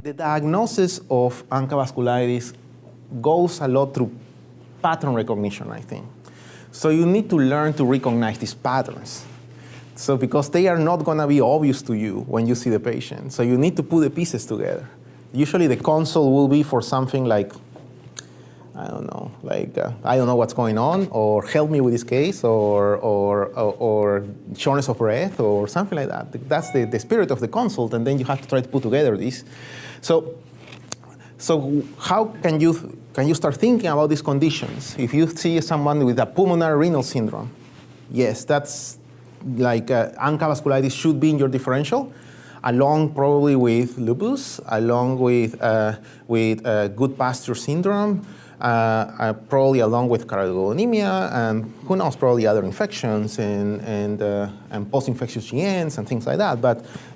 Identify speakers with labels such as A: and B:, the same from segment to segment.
A: The diagnosis of ANCA vasculitis goes a lot through pattern recognition, I think. So you need to learn to recognize these patterns. So because they are not going to be obvious to you when you see the patient. So you need to put the pieces together. Usually the consult will be for something like, I don't know, like I don't know what's going on, or help me with this case, or shortness of breath, or something like that. That's the spirit of the consult, and then you have to try to put together this. So how can you start thinking about these conditions? If you see someone with a pulmonary renal syndrome, yes, that's like ANCA vasculitis should be in your differential, along probably with lupus, along with Goodpasture syndrome, probably along with choroideremia, and who knows, probably other infections and post-infectious GNs and things like that.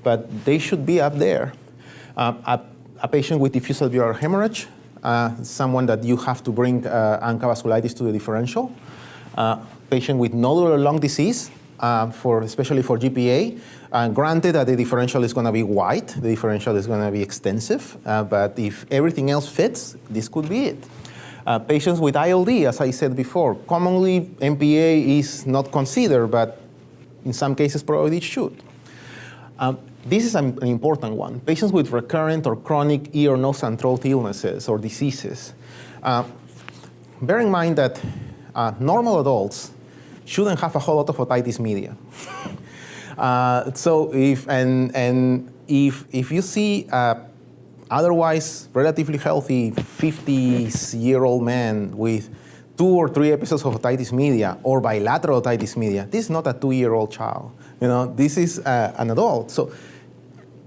A: But they should be up there. A patient with diffuse alveolar hemorrhage, someone that you have to bring ANCA vasculitis to the differential. Patient with nodular lung disease, especially for GPA. Granted that the differential is going to be wide, the differential is going to be extensive, but if everything else fits, this could be it. Patients with ILD, as I said before, commonly MPA is not considered, but in some cases probably it should. This is an important one. Patients with recurrent or chronic ear, nose, and throat illnesses or diseases. Bear in mind that normal adults shouldn't have a whole lot of otitis media. So if you see otherwise relatively healthy 50-year-old man with 2 or 3 episodes of otitis media or bilateral otitis media, this is not a 2-year-old child. You know, this is an adult. So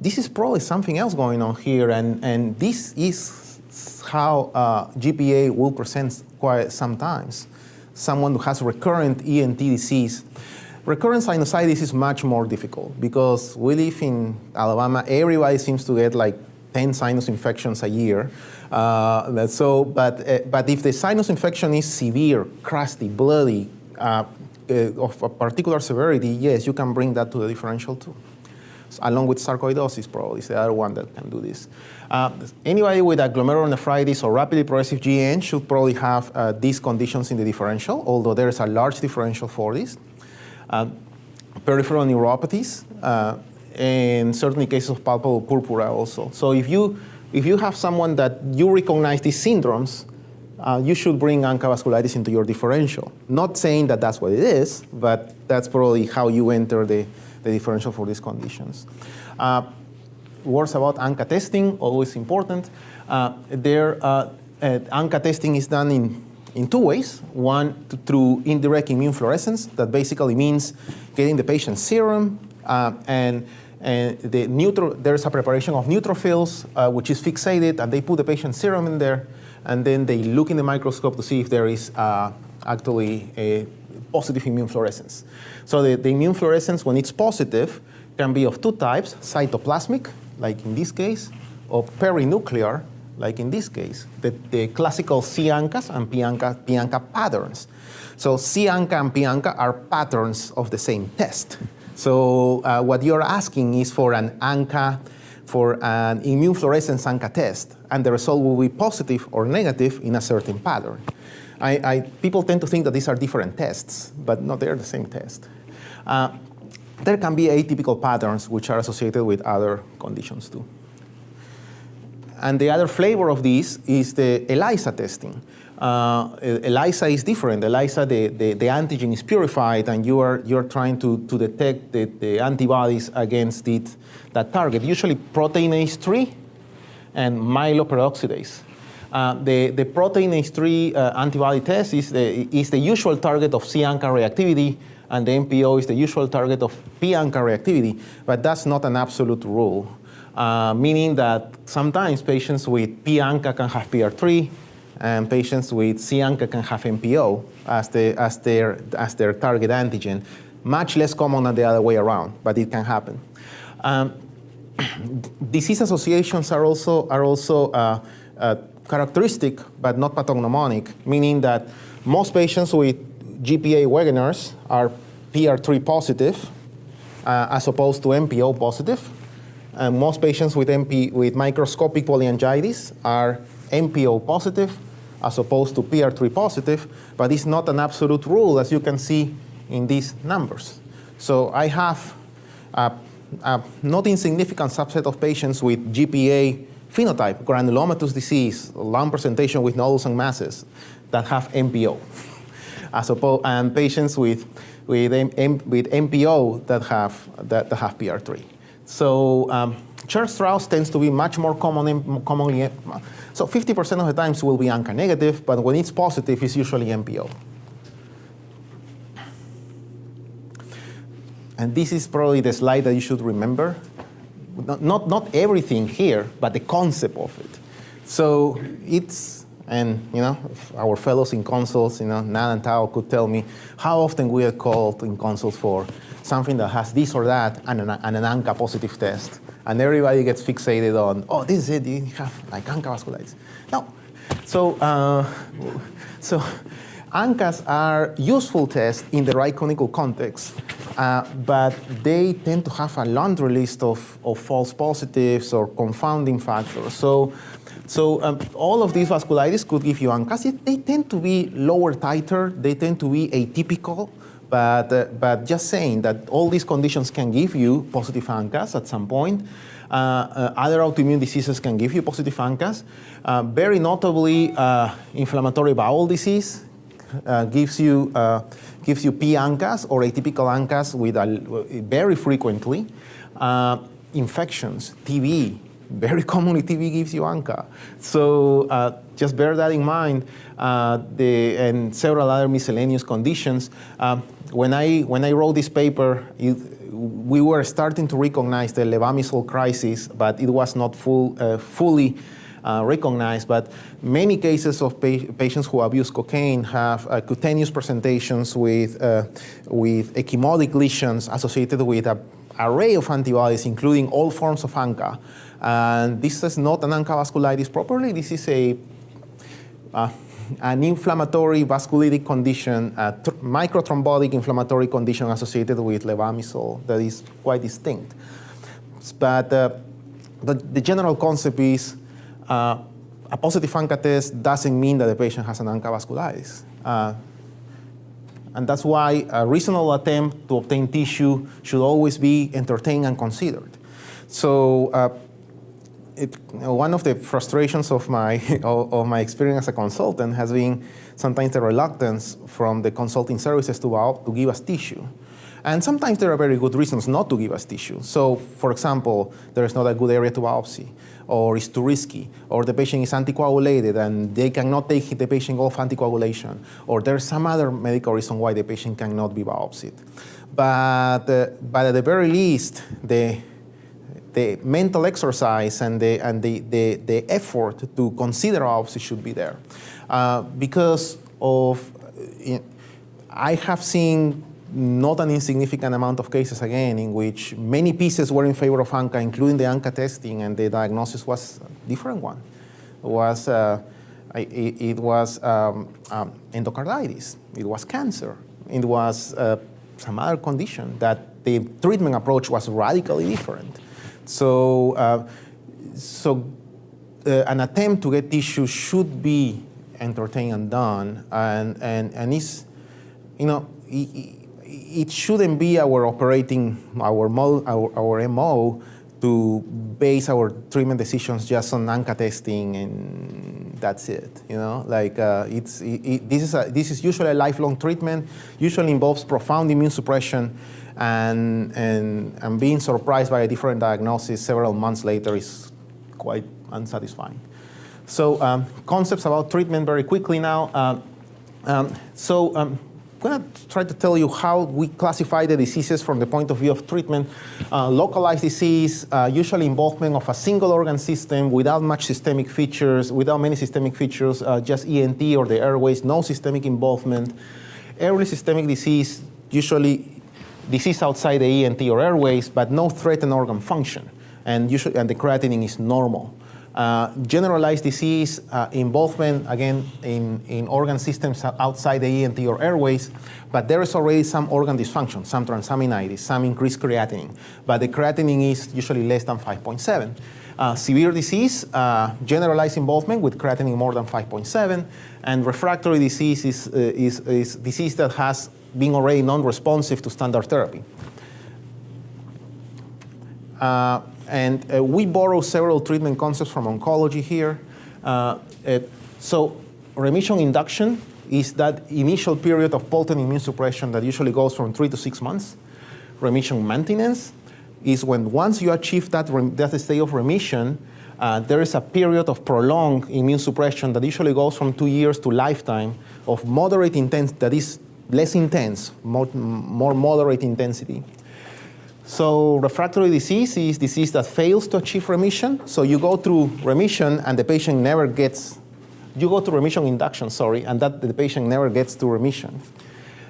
A: this is probably something else going on here, and this is how GPA will present quite sometimes. Someone who has recurrent ENT disease. Recurrent sinusitis is much more difficult because we live in Alabama. Everybody seems to get like 10 sinus infections a year. But if the sinus infection is severe, crusty, bloody, of a particular severity, yes, you can bring that to the differential too. Along with sarcoidosis, probably is the other one that can do this. Anybody with a glomerulonephritis or rapidly progressive GN should probably have these conditions in the differential, although there is a large differential for this. Peripheral neuropathies, and certainly cases of palpable purpura also. So if you have someone that you recognize these syndromes, you should bring ANCA vasculitis into your differential. Not saying that that's what it is, but that's probably how you enter the differential for these conditions. Words about ANCA testing, always important. ANCA testing is done in 2 ways. One, through indirect immune fluorescence. That basically means getting the patient's serum, and there's a preparation of neutrophils, which is fixated, and they put the patient's serum in there, and then they look in the microscope to see if there is actually a positive immune fluorescence. So the immune fluorescence, when it's positive, can be of 2 types, cytoplasmic, like in this case, or perinuclear, like in this case, the classical C-ANCAs and P-ANCA patterns. So C-ANCA and P-ANCA are patterns of the same test. So what you're asking is for an ANCA, for an immune fluorescence ANCA test, and the result will be positive or negative in a certain pattern. People tend to think that these are different tests, but no, they're the same test. There can be atypical patterns which are associated with other conditions too. And the other flavor of this is the ELISA testing. ELISA is different. ELISA, the antigen is purified, and you're trying to detect the antibodies against that target, usually proteinase 3 and myeloperoxidase. The proteinase 3 antibody test is the usual target of C-ANCA reactivity, and the MPO is the usual target of P-ANCA reactivity, but that's not an absolute rule. Meaning that sometimes patients with P-ANCA can have PR3, and patients with C-ANCA can have MPO as their target antigen. Much less common than the other way around, but it can happen. Disease associations are also characteristic, but not pathognomonic, meaning that most patients with GPA Wegeners are PR3 positive, as opposed to MPO positive. most patients with microscopic polyangiitis are MPO positive as opposed to PR3 positive, but it's not an absolute rule, as you can see in these numbers. So I have a not insignificant subset of patients with GPA phenotype, granulomatous disease, lung presentation with nodules and masses that have MPO, and patients with MPO that have PR3. So Church-Strauss tends to be much more commonly. So 50% of the times will be ANCA negative, but when it's positive, it's usually MPO. And this is probably the slide that you should remember. Not everything here, but the concept of it. So it's, and our fellows in consults, Nan and Tao could tell me how often we are called in consults for something that has this or that and an ANCA positive test. And everybody gets fixated on, oh, this is it, you have like ANCA vasculitis. No. So ANCAs are useful tests in the right clinical context, but they tend to have a laundry list of false positives or confounding factors. So all of these vasculitis could give you ANCAs. They tend to be lower titer. They tend to be atypical. But just saying that all these conditions can give you positive ANCAs at some point. Other autoimmune diseases can give you positive ANCAs. Very notably, inflammatory bowel disease gives you P ANCAs or atypical ANCAs very frequently. Infections, TB, very commonly TB gives you ANCA. So just bear that in mind. And several other miscellaneous conditions. When I wrote this paper, we were starting to recognize the levamisole crisis, but it was not fully recognized. But many cases of patients who abuse cocaine have cutaneous presentations with ecchymotic lesions associated with an array of antibodies, including all forms of ANCA. And this is not an ANCA vasculitis properly. This is an inflammatory vasculitic condition, a microthrombotic inflammatory condition associated with levamisole that is quite distinct. But the general concept is a positive ANCA test doesn't mean that the patient has an ANCA vasculitis. And that's why a reasonable attempt to obtain tissue should always be entertained and considered. So one of the frustrations of my experience as a consultant has been sometimes the reluctance from the consulting services to give us tissue. And sometimes there are very good reasons not to give us tissue. So, for example, there is not a good area to biopsy, or it's too risky, or the patient is anticoagulated and they cannot take the patient off anticoagulation, or there's some other medical reason why the patient cannot be biopsied. But at the very least, the mental exercise and the effort to consider biopsy should be there. Because I have seen not an insignificant amount of cases, again, in which many pieces were in favor of ANCA, including the ANCA testing, and the diagnosis was a different one. It was endocarditis. It was cancer. It was some other condition that the treatment approach was radically different. So, an attempt to get tissue should be entertained and done, and it's, it shouldn't be our MO to base our treatment decisions just on ANCA testing and that's it. This is usually a lifelong treatment. Usually involves profound immune suppression. And being surprised by a different diagnosis several months later is quite unsatisfying. So concepts about treatment very quickly now. I'm going to try to tell you how we classify the diseases from the point of view of treatment. Localized disease, usually involvement of a single organ system without much systemic features, without many systemic features, just ENT or the airways, no systemic involvement. Early systemic disease, usually disease outside the ENT or airways, but no threatened organ function, and the creatinine is normal. Generalized disease, involvement, again, in organ systems outside the ENT or airways, but there is already some organ dysfunction, some transaminitis, some increased creatinine, but the creatinine is usually less than 5.7. Severe disease, generalized involvement with creatinine more than 5.7, and refractory disease is disease that has been already non-responsive to standard therapy. We borrow several treatment concepts from oncology here. So remission induction is that initial period of potent immune suppression that usually goes from 3 to 6 months. Remission maintenance is when once you achieve that state of remission, there is a period of prolonged immune suppression that usually goes from 2 years to lifetime of moderate intensity, that is less intense, more moderate intensity. So refractory disease is disease that fails to achieve remission. So you go through remission and the patient never gets, you go to remission induction, sorry, and that the patient never gets to remission.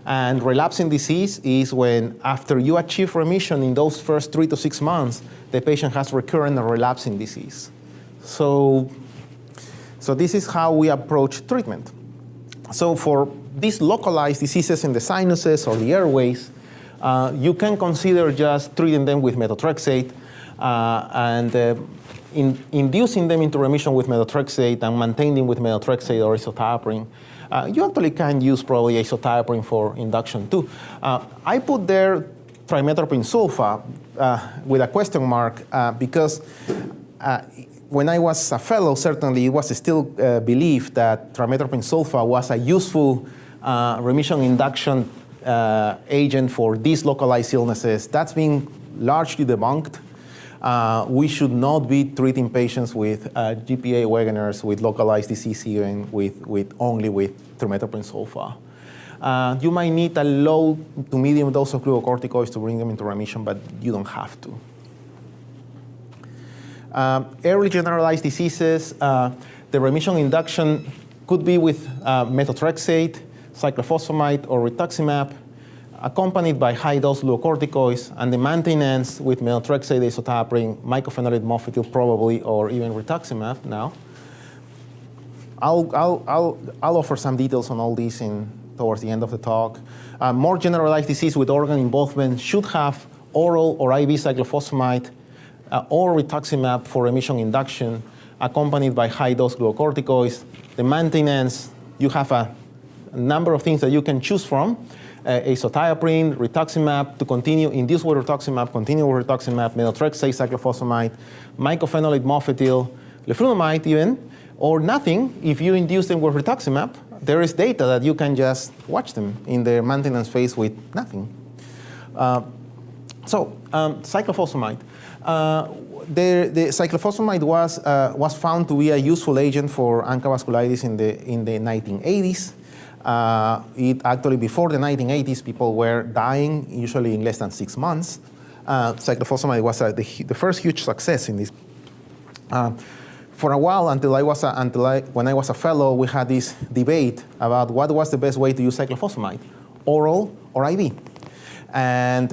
A: And relapsing disease is when after you achieve remission in those first 3 to 6 months, the patient has recurrent or relapsing disease. So this is how we approach treatment. So for these localized diseases in the sinuses or the airways, you can consider just treating them with methotrexate inducing them into remission with methotrexate and maintaining with methotrexate or azathioprine. You actually can use probably azathioprine for induction too. I put there trimethoprim sulfa with a question mark because when I was a fellow, certainly it was still believed that trimethoprim sulfa was a useful remission induction agent for these localized illnesses. That's been largely debunked. We should not be treating patients with GPA Wegener's with localized disease even only with trimethoprim sulfa. You might need a low to medium dose of glucocorticoids to bring them into remission, but you don't have to. Early generalized diseases, the remission induction could be with methotrexate, cyclophosphamide, or rituximab, accompanied by high-dose glucocorticoids, and the maintenance with methotrexate, azathioprine, mycophenolate mofetil probably, or even rituximab now. I'll offer some details on all these towards the end of the talk. More generalized disease with organ involvement should have oral or IV cyclophosphamide or rituximab for remission induction, accompanied by high-dose glucocorticoids. The maintenance, you have a number of things that you can choose from. Azathioprine, rituximab, to continue, induce with rituximab, continue with rituximab, methotrexate, cyclophosphamide, mycophenolate mofetil, leflunomide even, or nothing. If you induce them with rituximab, there is data that you can just watch them in their maintenance phase with nothing. Cyclophosphamide. The cyclophosphamide was found to be a useful agent for ANCA vasculitis in the 1980s. Actually, before the 1980s, people were dying, usually in less than 6 months. Cyclophosphamide was the first huge success in this. For a while, when I was a fellow, we had this debate about what was the best way to use cyclophosphamide, oral or IV. And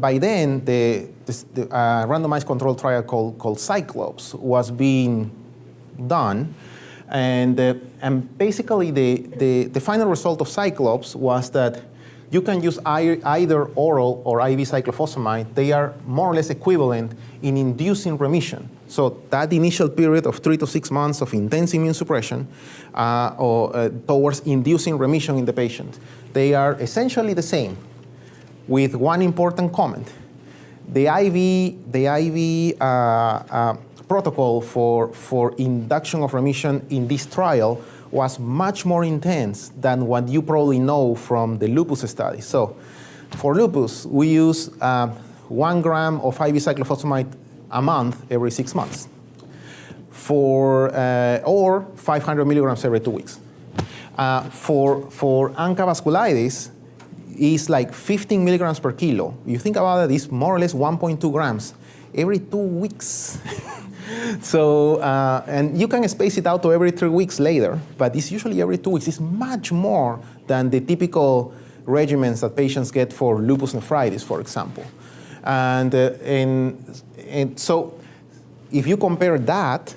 A: by then, the randomized controlled trial called Cyclops was being done. And basically, the final result of Cyclops was that you can use either oral or IV cyclophosphamide. They are more or less equivalent in inducing remission. So that initial period of 3 to 6 months of intense immune suppression towards inducing remission in the patient. They are essentially the same, with one important comment. The IV protocol for induction of remission in this trial was much more intense than what you probably know from the lupus study. So for lupus, we use 1 gram of IV cyclophosphamide a month every 6 months, or 500 milligrams every 2 weeks. For ANCA vasculitis, is like 15 milligrams per kilo. You think about it, it's more or less 1.2 grams every 2 weeks. So, and you can space it out to every 3 weeks later, but it's usually every 2 weeks. It's much more than the typical regimens that patients get for lupus nephritis, for example. And so if you compare that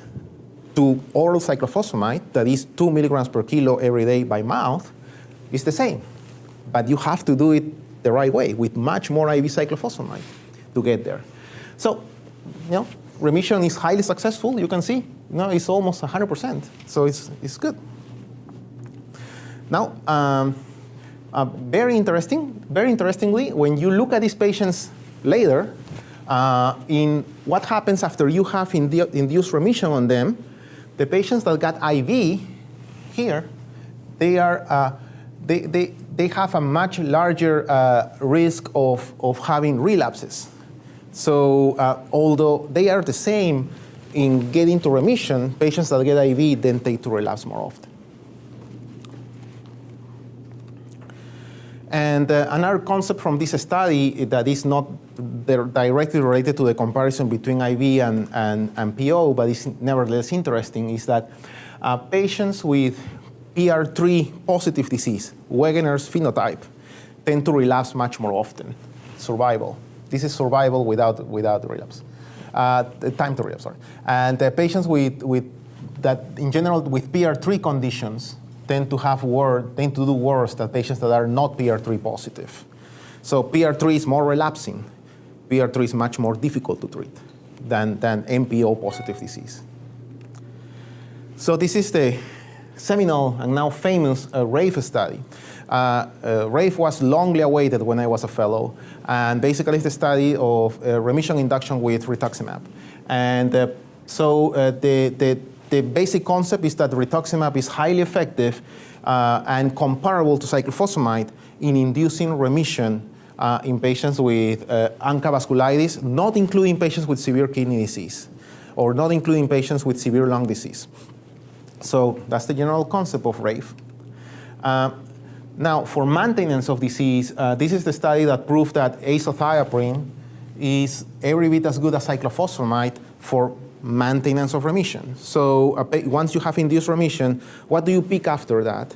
A: to oral cyclophosphamide, that is 2 milligrams per kilo every day by mouth, it's the same. But you have to do it the right way with much more IV cyclophosphamide to get there. So, remission is highly successful. You can see, it's almost 100%. So it's good. Now, very interestingly, when you look at these patients later, in what happens after you have induced remission on them, the patients that got IV here, they have a much larger risk of having relapses. So although they are the same in getting to remission, patients that get IV then tend to relapse more often. And another concept from this study that is not directly related to the comparison between IV and PO, but is nevertheless interesting, is that patients with PR3 positive disease, Wegener's phenotype, tend to relapse much more often. Survival. This is survival without relapse. Time to relapse, sorry. And patients with that, in general, with PR3 conditions, tend to do worse than patients that are not PR3 positive. So PR3 is more relapsing. PR3 is much more difficult to treat than MPO positive disease. So this is the seminal and now famous RAFE study. RAFE was longly awaited when I was a fellow, and basically it's the study of remission induction with rituximab. And so the basic concept is that rituximab is highly effective and comparable to cyclophosphamide in inducing remission in patients with ANCA vasculitis, not including patients with severe kidney disease, or not including patients with severe lung disease. So that's the general concept of RAFE. Now, for maintenance of disease, this is the study that proved that azathioprine is every bit as good as cyclophosphamide for maintenance of remission. So once you have induced remission, what do you pick after that?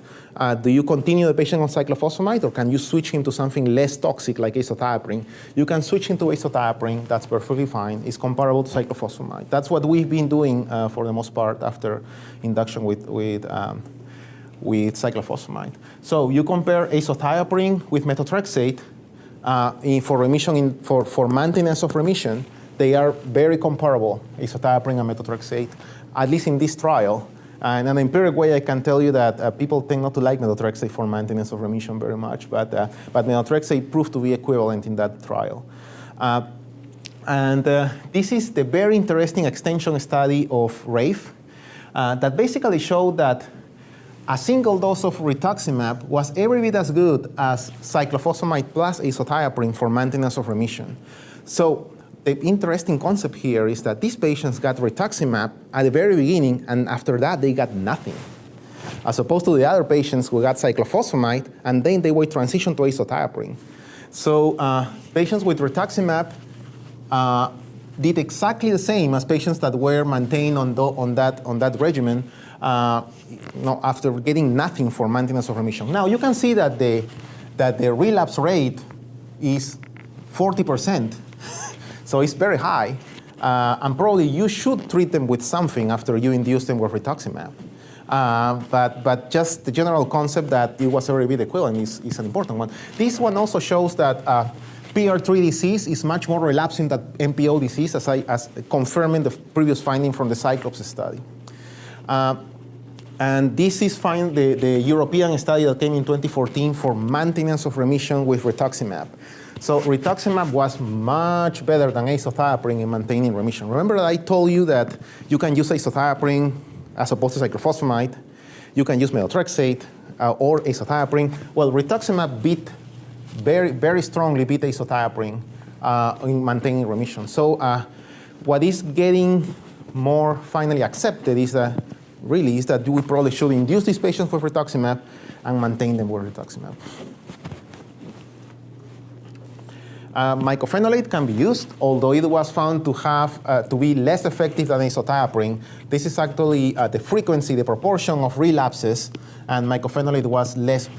A: Do you continue the patient on cyclophosphamide, or can you switch him to something less toxic like azathioprine? You can switch him to azathioprine. That's perfectly fine. It's comparable to cyclophosphamide. That's what we've been doing for the most part after induction with cyclophosphamide. So you compare azathioprine with methotrexate for remission for maintenance of remission. They are very comparable, azathioprine and methotrexate, at least in this trial. And in an empiric way, I can tell you that people tend not to like methotrexate for maintenance of remission very much, but methotrexate proved to be equivalent in that trial. This is the very interesting extension study of RAFE that basically showed that a single dose of rituximab was every bit as good as cyclophosphamide plus azathioprine for maintenance of remission. So the interesting concept here is that these patients got rituximab at the very beginning, and after that they got nothing, as opposed to the other patients who got cyclophosphamide, and then they were transitioned to azathioprine. So patients with rituximab did exactly the same as patients that were maintained on that regimen after getting nothing for maintenance of remission. Now you can see that the relapse rate is 40%. So it's very high, and probably you should treat them with something after you induce them with rituximab. But just the general concept that it was every bit equivalent is an important one. This one also shows that PR3 disease is much more relapsing than MPO disease, as confirming the previous finding from the Cyclops study. And this is the European study that came in 2014 for maintenance of remission with rituximab. So rituximab was much better than azathioprine in maintaining remission. Remember that I told you that you can use azathioprine as opposed to cyclophosphamide. You can use methotrexate or azathioprine. Well, rituximab very, very strongly beat azathioprine in maintaining remission. So what is getting more finally accepted is that we probably should induce these patients with rituximab and maintain them with rituximab. Mycophenolate can be used, although it was found to have to be less effective than azathioprine. This is actually the frequency, the proportion of relapses, and mycophenolate was less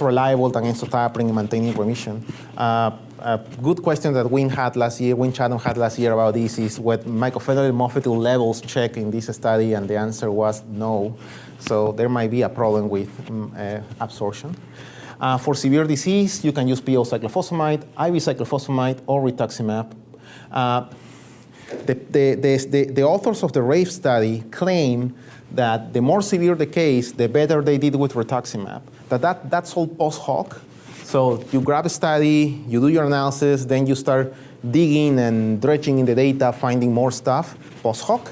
A: reliable than azathioprine in maintaining remission. a good question that Win Chatham had last year about this is what mycophenolate mofetil levels check in this study, and the answer was no. So there might be a problem with absorption. For severe disease, you can use PO cyclophosphamide, IV cyclophosphamide, or rituximab. The authors of the RAVE study claim that the more severe the case, the better they did with rituximab. That's all post hoc. So you grab a study, you do your analysis, then you start digging and dredging in the data, finding more stuff post hoc.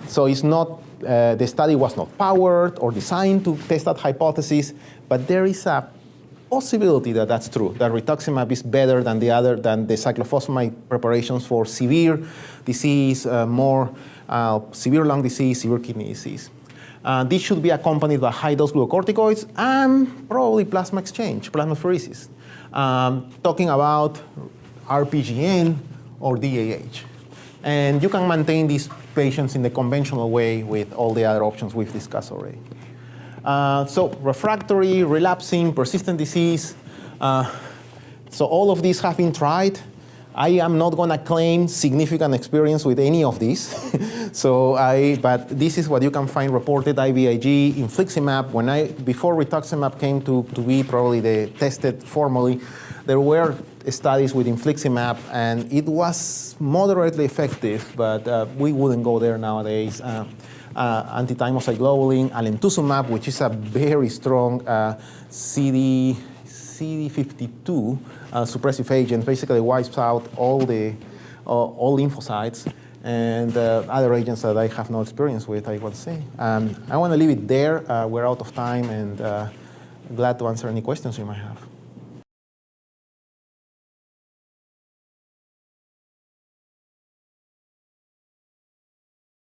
A: So it's not, the study was not powered or designed to test that hypothesis, but there is a possibility that that's true, that rituximab is better than the cyclophosphamide preparations for severe disease, more severe lung disease, severe kidney disease. This should be accompanied by high-dose glucocorticoids and probably plasma exchange, plasmapheresis, talking about RPGN or DAH. And you can maintain these patients in the conventional way with all the other options we've discussed already. So refractory, relapsing, persistent disease. So all of these have been tried. I am not going to claim significant experience with any of these. But this is what you can find reported: IVIG, infliximab. Before rituximab came to be probably the tested formally, there were studies with infliximab, and it was moderately effective, but we wouldn't go there nowadays. Anti-thymocyte globulin, alemtuzumab, which is a very strong CD52 suppressive agent, basically wipes out all lymphocytes, and other agents that I have no experience with, I would say. I want to leave it there. We're out of time, and glad to answer any questions you might have.